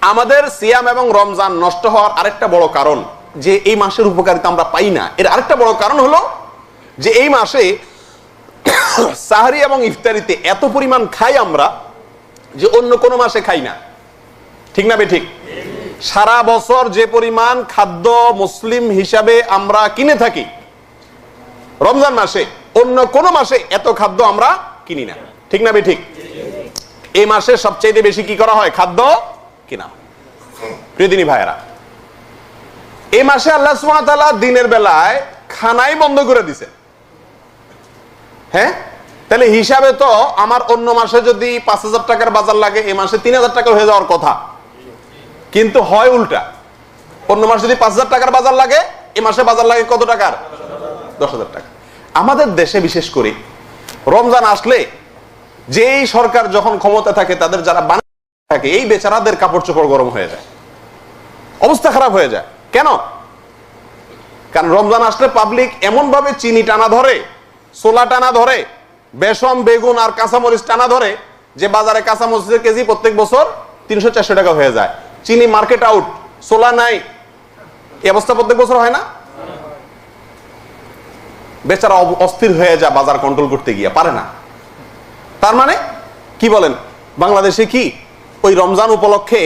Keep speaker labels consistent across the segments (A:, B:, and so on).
A: আমাদের সিয়াম এবং রমজান নষ্ট হওয়ার আরেকটা বড় কারণ যে এই মাসের উপকারিতা আমরা পাই না, এর আরেকটা বড় কারণ হলো যে এই মাসে সাহরি এবং ইফতারিতে এত পরিমাণ খাই আমরা যে অন্য কোনো মাসে খাই না। ঠিক না ঠিক? সারা বছর যে পরিমাণ খাদ্য মুসলিম হিসাবে আমরা কিনে থাকি, রমজান মাসে অন্য কোনো মাসে এত খাদ্য আমরা কিনি না। ঠিক না ঠিক? এই মাসে সবচেয়ে বেশি কি করা হয়? খাদ্য কিনা। প্রিয় দিনী ভাইয়েরা, এই মাসে আল্লাহ সুবহানাহু ওয়া তাআলা দিনের বেলায় খানাই বন্ধ করে দিছে। হ্যাঁ, তাহলে হিসাবে তো আমার অন্য মাসে যদি 5,000 টাকার বাজার লাগে, এই মাসে 3,000 টাকা হয়ে যাওয়ার কথা, কিন্তু হয় উল্টা। অন্য মাসে যদি 5,000 টাকার বাজার লাগে, এই মাসে বাজার লাগে কত টাকার? 10,000 টাকা। আমাদের দেশে বিশেষ করে রমজান আসলে যেই সরকার যখন ক্ষমতা থাকে, তাদের যারা বাণিজ্য থাকে, এই বেচারাদের কাপড় চোপড় গরম হয়ে যায়, অবস্থা খারাপ হয়ে যায়। কেন? কারণ রমজান আসলে পাবলিক এমন ভাবে চিনি টানা ধরে, ছোলা টানা ধরে, বেসন বেগুন আর কাঁচামরিচ টানা ধরে যে বাজারে কাঁচামরিচের কেজি প্রত্যেক বছর 300-400 টাকা হয়ে যায়। চিনি মার্কেট আউট, ছোলা নাই, এই অবস্থা প্রত্যেক বছর হয় না? বেচারা অস্থির হয়ে যায় বাজার কন্ট্রোল করতে গিয়ে, পারে না। তার মানে কি বলেন, বাংলাদেশে কি ওই রমজান উপলক্ষে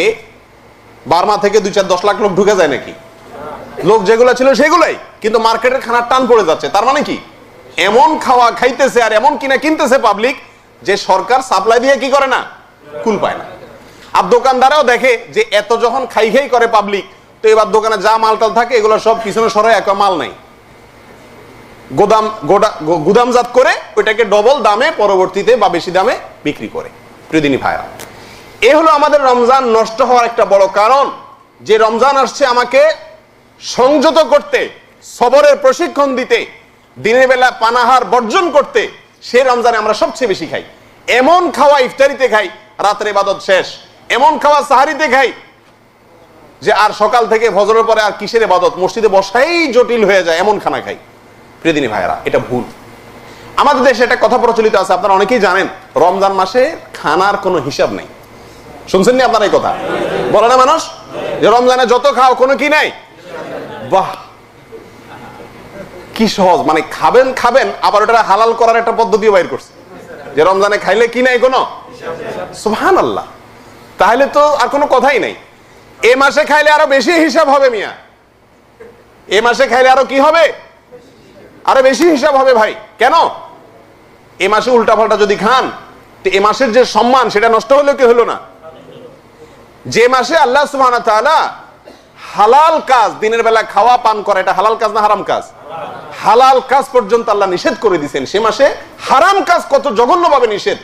A: বার্মা থেকে 2-4-10 লাখ লোক ঢুকে যায় নাকি? লোক যেগুলো ছিল সেগুলাই, কিন্তু মার্কেটের খানার টান পড়ে যাচ্ছে। তার মানে কি, এমন খাওয়া খাইতেছে আর এমন কিনা কিনতেছে পাবলিক যে সরকার সাপ্লাই দিয়ে কি করে না, কুল পায় না। আর দোকানদারও দেখে যে এত যখন খাই খাই করে পাবলিক, তো এবার দোকানে যা মালটাল থাকে এগুলো সব পিছনে সরে, এক মাল নাই, গুদামজাত করে ওইটাকে ডবল দামে পরবর্তীতে বা বেশি দামে বিক্রি করে। প্রিয়দিনী ভাইরা, এ হলো আমাদের রমজান নষ্ট হওয়ার একটা বড় কারণ। যে রমজান আসছে আমাকে সংযত করতে, সবরের প্রশিক্ষণ দিতে, দিনের বেলা পানাহার বর্জন করতে, সে রমজানে আমরা সবচেয়ে বেশি খাই। এমন খাওয়া ইফতারিতে খাই, রাতের ইবাদত শেষ, এমন খাওয়া সাহারিতে খাই যে আর সকাল থেকে ফজরের পরে আর কিসের ইবাদত, মসজিদে বসাই জটিল হয়ে যায়, এমন খানা খাই। প্রিয়দিনী ভাইয়েরা, এটা ভুল। আমাদের দেশে একটা কথা প্রচলিত আছে, আপনারা অনেকেই জানেন, রমজান মাসে খানার কোনো হিসাব নেই। শুনছেন নি আপনারা এই কথা? বলে না মানুষ যে রমজানে যত খাও কোনো কি নাই। বাহ, কি সহজ! মানে খাবেন খাবেন, আবার ওটা হালাল করার একটা পদ্ধতিও বাইর করছে যে রমজানে খাইলে কি নাই কোনো। সুবহানাল্লাহ। তাহলে তো আর কোনো কথাই নাই। এ মাসে খাইলে আরো বেশি হিসাব হবে মিয়া, এ মাসে খাইলে আরো কি হবে? আরো বেশি হিসাব হবে ভাই। কেন? এ মাসে উল্টা পাল্টা যদি খান, তো এ মাসের যে সম্মান সেটা নষ্ট হলো কি হলো না? যে মাসে আল্লাহ সুবহানাহু ওয়া তাআলা হালাল কাজ, দিনের বেলা খাওয়া পান করা, এটা হালাল কাজ না হারাম কাজ? হালাল কাজ পর্যন্ত আল্লাহ নিষেধ করে দিয়েছেন, সে মাসে হারাম কাজ কত জঘন্যভাবে নিষেধ।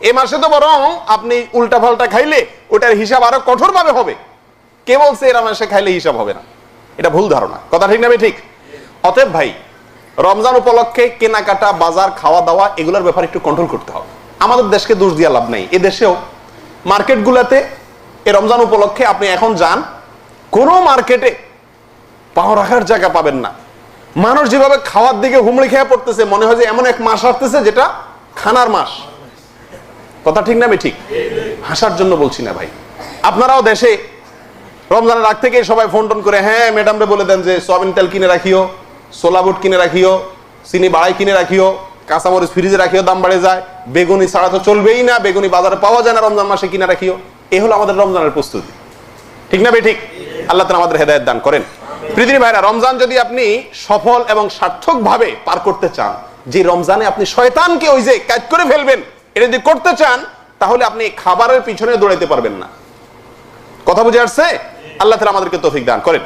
A: এ মাসে তো বরং আপনি উল্টা পাল্টা খাইলে ওটার হিসাব আরো কঠোর ভাবে হবে। কে বলছে এরা মাসে খাইলে হিসাব হবে না? এটা ভুল ধারণা। কথা ঠিক না ঠিক? অতএব ভাই, রমজান উপলক্ষে কেনাকাটা, বাজার, খাওয়া দাওয়া, এগুলোর ব্যাপারে একটু কন্ট্রোল করতে হবে। আমাদের দেশকে দোষ দিয়ে লাভ নাই। এ দেশেও মার্কেট গুলাতে এই রমজান উপলক্ষে আপনি এখন যান, কোন মার্কেটে পাও রাখার জায়গা পাবেন না। মানুষ যেভাবে খাওয়ার দিকে হুমড়ি খেয়ে পড়তেছে, মনে হয় যে এমন এক মাস আসতেছে যেটা খানার মাস। কথা ঠিক না ঠিক? হাসার জন্য বলছি না ভাই। আপনারাও দেশে রমজানের আগ থেকে সবাই ফোন টোন করে, হ্যাঁ ম্যাডামরে বলে দেন যে সয়াবিন তেল কিনে রাখিও, ছোলা বুট কিনে রাখিও, চিনি বাড়াই কিনে রাখিও, কাঁচামরিচ ফ্রিজে রাখিও, দাম বাড়ে যায়, বেগুনি ছাড়া তো চলবেই না, বেগুনি বাজারে পাওয়া যায় না, রমজান মাসে কিনে রাখিও। এই হলো আমাদের রমজানের প্রস্তুতি। ঠিক না ঠিক? আল্লাহ তাআলা আমাদের হেদায়েত দান করেন। প্রিয় ভাইরা, রমজান যদি আপনি সফল এবং সার্থক ভাবে পার করতে চান, যে রমজানে আপনি শয়তানকে ওই যে কাজ করে ফেলবেন, এটা যদি করতে চান, তাহলে আপনি খাবারের পিছনে দৌড়াইতে পারবেন না। কথা বুঝে আসছে? আল্লাহ তাআলা আমাদেরকে তৌফিক দান করেন।